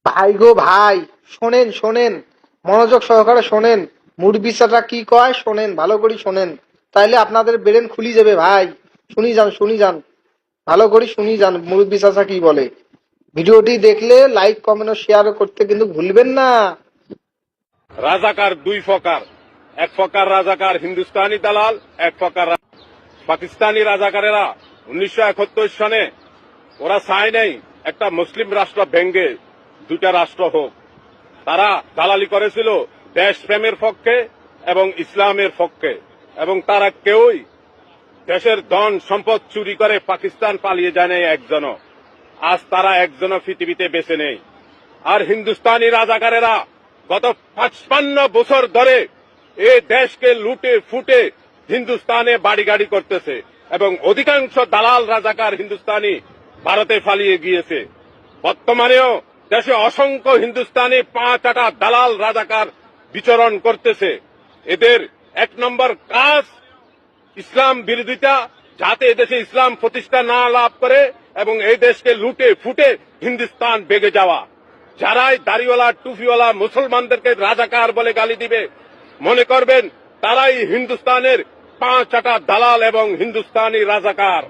ভাই গো ভাই, শোনেন শোনেন, মনোযোগ সহকারে শোনেন। মুরব্বি চাচা কি কয় শোনেন, ভালো করে শোনেন, তাইলে আপনাদের ব্রেন খুলি যাবে ভাই। শুনি যান শুনি যান, ভালো করে শুনি যান মুরব্বি চাচা কি বলে। ভিডিওটি দেখলে লাইক কমেন্ট ও শেয়ার করতে কিন্তু ভুলবেন না। রাজাকার দুই প্রকার, এক প্রকার রাজাকার হিন্দুস্তানি দালাল, এক প্রকার পাকিস্তানি রাজাকারেরা 1971 সনে ওরা চায় নাই একটা মুসলিম রাষ্ট্র ভেঙ্গে দুটা রাষ্ট্র হোক। তারা দালালি করেছিল দেশপ্রেমের পক্ষে এবং ইসলামের পক্ষে, এবং তারা কেউই দেশের ধন সম্পদ চুরি করে পাকিস্তান পালিয়ে যায় নাই একজনও। আজ তারা একজনও পৃথিবীতে বেঁচে নেই। আর হিন্দুস্তানি রাজাকারেরা গত 55 বছর ধরে এই দেশকে লুটে ফুটে হিন্দুস্তানে বাড়ি গাড়ি করতেছে, এবং অধিকাংশ দালাল রাজাকার হিন্দুস্তানি ভারতে পালিয়ে গিয়েছে। বর্তমানেও দেশে অসংখ্য হিন্দুস্তানি 5-8 দালাল রাজাকার বিচরণ করতেছে। এদের এক নম্বর কাজ ইসলাম বিরোধিতা, যাতে এদেশে ইসলাম প্রতিষ্ঠা না লাভ করে এবং এই দেশকে লুটে ফুটে হিন্দুস্তান বেগে যাওয়া। যারাই দাড়িওয়ালা টুপিওয়ালা মুসলমানদেরকে রাজাকার বলে গালি দিবে, মনে করবেন তারাই হিন্দুস্তানের 5-8 দালাল এবং হিন্দুস্তানি রাজাকার।